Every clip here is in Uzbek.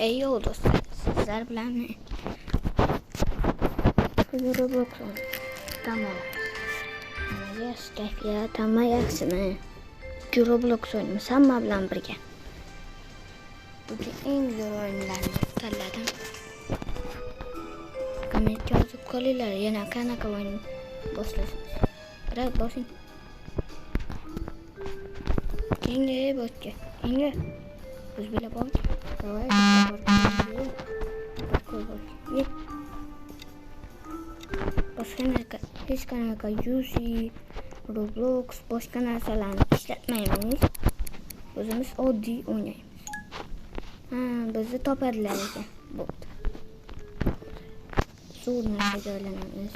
Ey do'stlar, sizlar bilan Roblox tamam. Yaxshi kayfiyat, hamma yaxshimi? Roblox o'ynaymiz hamma bilan birga. Bugun eng zo'r o'yinlarni tanladim. Kommentga yozib qolinglar, yana qanaqa o'yin boshlaymiz. Rad boshing. Kenga boshga. Kenga. Biz bilan bor. Давай. Boshqa hech qanaqa Yuzi, Roblox, boshqa narsalarni ishlatmaymiz. O'zimiz oddiy o'ynaymiz. Bizni topadilar ekan. Bo'pti. Zo'r narsa joylanamiz.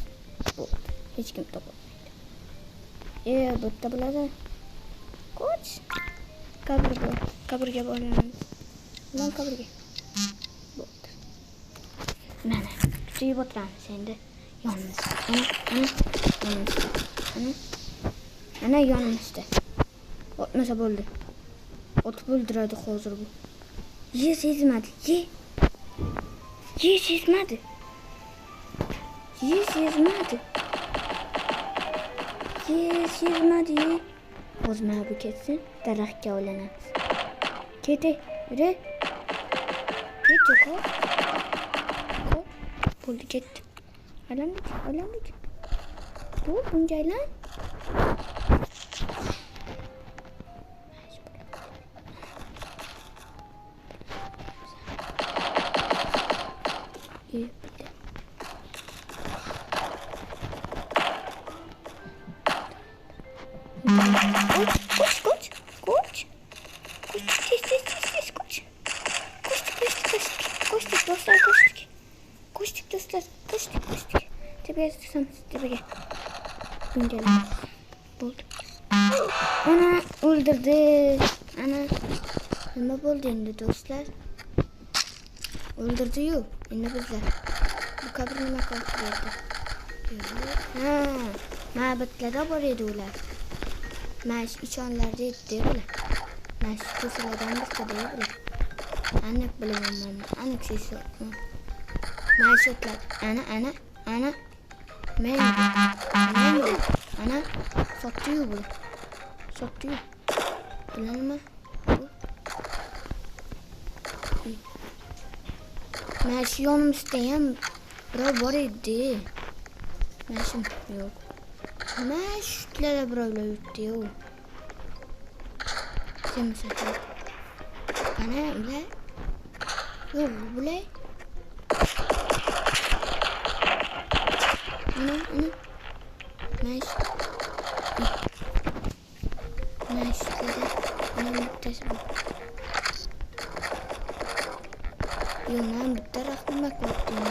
Bo'pti. Hech kim topolmaydi. Bitta bo'ladi. Qoch. Qabrga boramiz. Lan qabrga. Bo'pti. Mana, kutib o'tiramiz endi. Yonimizda. Ana yonimizda. O'tmasa bo'ldi. Otib o'ldiradi hozir bu. Sezmadi. Sezmadi. O'zma bu ketsin, daraxtga olinamiz. Kete, yürü. Kete kol. Buldu gitti. Alandık. Bunca lan. Koş. Koştuk dostlar. Tepeye çıksam tepeye. Bunca lan. Buldu. Ana öldürdü. Ana. Nima bo'ldi endi do'stlar? O'ldirdi-yu. Endi bizlar. Bu qabr nima qildi? Ma'badlarda bor edi ular. Mash ichonlarda edi ular. Mash ko'chalardan bitta deydi. Aniq bilaman. Aniq sesi. Mashotlar. Ana. Men. Ana. Sotdi-yu bu. Bilamanmi? Mash yonimizda ham birov bor edi. Mashim yo'q. Mashlar birovlar yurtdi-yu. Kimsa yo'q. Ana ular. Yo'q, bular. Ana. Mash. Dedi. Ana bittasi bu. Yo'q, bitta rahmat qo'ydim.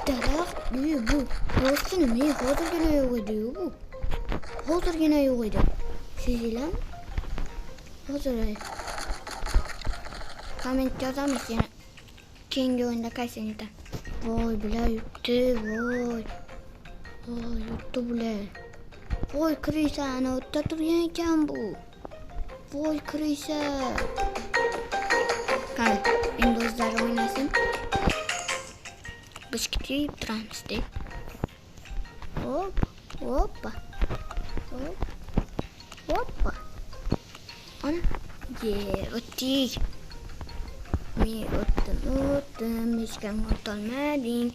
Daraxt bu. Rostini men hozirgina yo'q edi-yu bu. Hozirgina yo'q edi. Sizlar hozir komment yozamiz yana. Keyingi o'yinda qaysini yetam. Voy, bular yutdi, voy. Yutdi bular. Voy, kirisa ana o'tda turgan ekan bu. Voy, kirisa. Qani, endi o'zlari o'ynasin. Biz kutib turamiz deb. Hoppa. Ana, o'tdik. Men o'tdim, hech kim o'tolmading.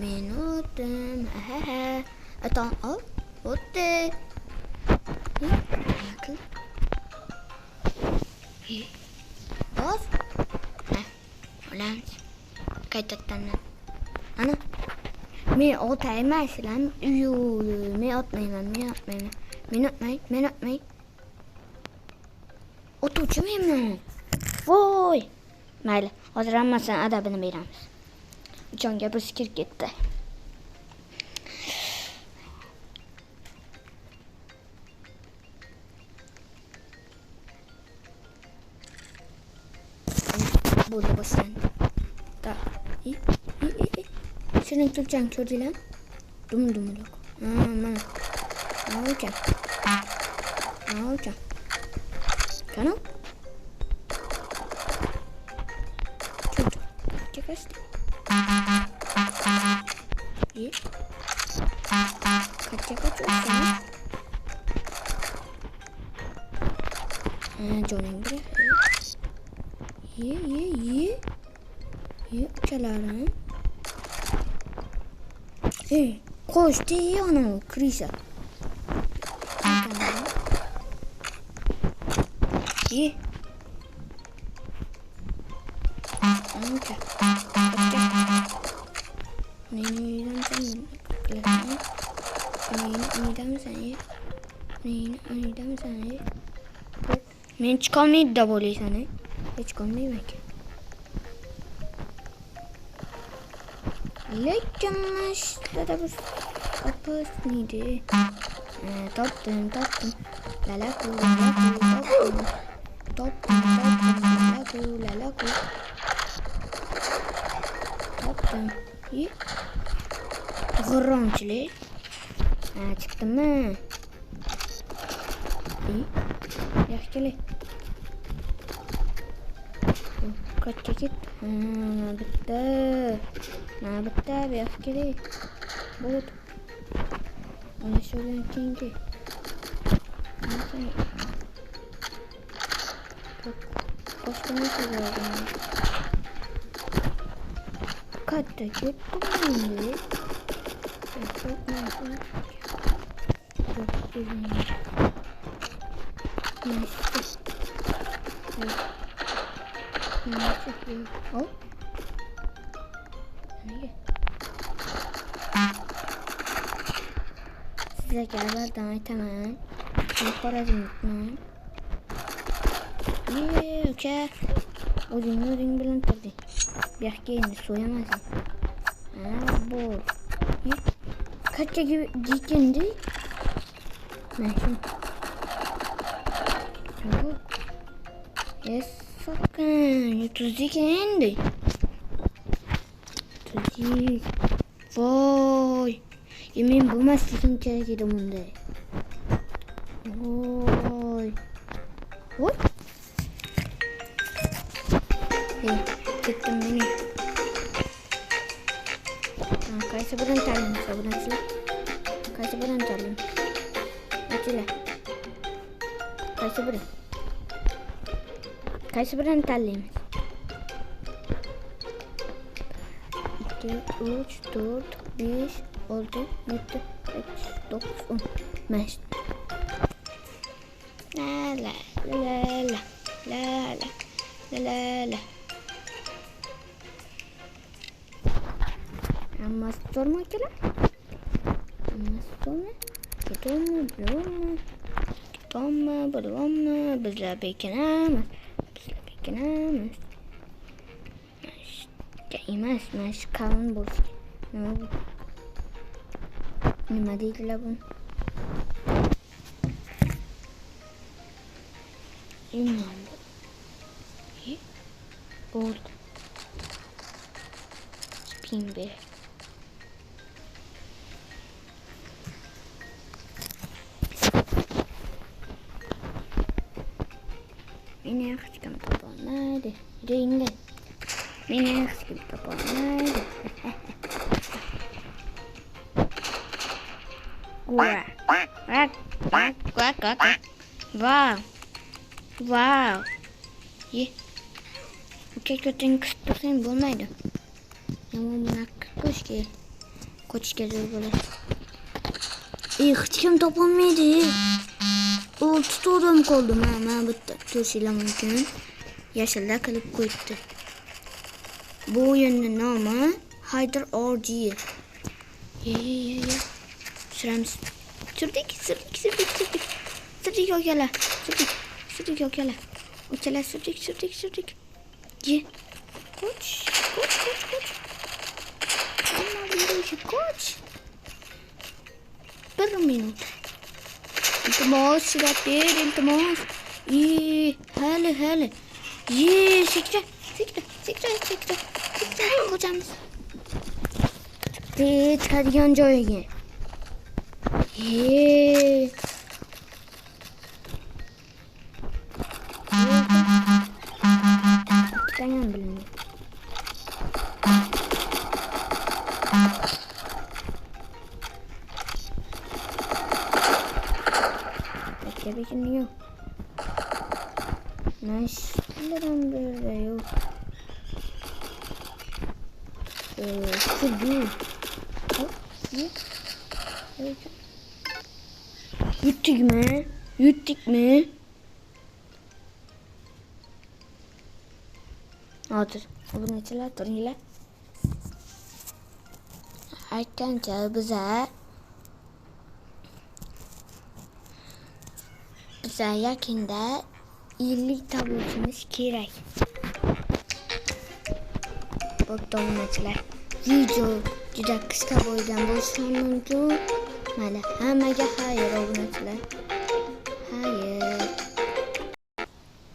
Men o'tdim. Aton ol, o'tdi. Bos. Olamiz. Qaytadan. Ana. Men otayman. Men otmayman. Men otmay. Otuvchi menman. Voy. Mayli, hozir hammasini adabini beramiz. Uchoqqa bir kirib ketdi. Bo'ldi boshlandi. Shirin tulchani ko'rdinglar? Dum-dumloq. Mana. Olcan. Canım. Kaçtı. İyi. Kaçıyorsun. Canım bırak. İyi. Uçalarım. Koş diye onu krisa. İyi. Anca. Neyden sen? Neyden sen? Men çıkalmayı da böyleysen he. Hiç kalmayı belki. Lekkemleşte de bu kapıs neydi? Taptım. Lalaku. Taptım. Lalaku. Taptım. İyi. Gırrımçılı. Çıktı mı? İyi. Yaxşılı. Kaç çekit? Bitti. Bir yaxşılı. Bulut. Ona şöyle kinki. Başka ne söylüyorum? Kaç çekit? Şimdi. Çok nasıl? Çok güzel. Oh. Size gel tamam. Yaparım unutmayın. Okey. Odun bilen tabii. Bir kere soyamazsın. Bu. Kaç gibi dikendi? Neyse. Yes, sakın. 32 indi. 32. Vay. Yemin bu mastikın kerekiydi bunda. Vay. Vay. Gittim beni. Kaysa buradan talim. Kaysa buradan talim. Açıla. Kaysa buradan talim. 2, 3, 4, 5, 6, 7, 8, 9, 10. Beş. La. Amma sorma ki lan. Bulma. Bizler bekinemiz. Emas kalın boş. Nima deydilar bunu? Bilmiyorum. Oldu. Spin be. Mine çıkam tabanaydı. Ringle. Mine çıkam tabanaydı. Wow. Ye. Okey kötü kısıtlasın bulmaydı. Ama buna koç geliyor böyle. Hiç kim toplanmaydı. Oltu adam koydum ama bitti. Turşuyla mümkün. Yaşlılar kalıp koydu. Bu yönün ama Haydar Orji. Ye. Süremiz. Sürdük yok yala. Uçala sürdük. Ye. Koç. Ama bir koç. Bir minut. İltimas silah değil iltimas. İyi. Hele. İyi. Siktir. Kocamız. Çıkarken joyge. İyi. Tangan belum. kerakini yo'q. Nashlardan biri yo'q. Şu Yuttuk mu? Yuttuk mu? Hozir obunachilar turinglar. Aytgancha biza yaqinda 50 ta bo'lishimiz kerak. Obunachilar, video juda qisqa bo'lgan bo'lishi mumkin. Mana hammaga xayr obunachilar. Xayr.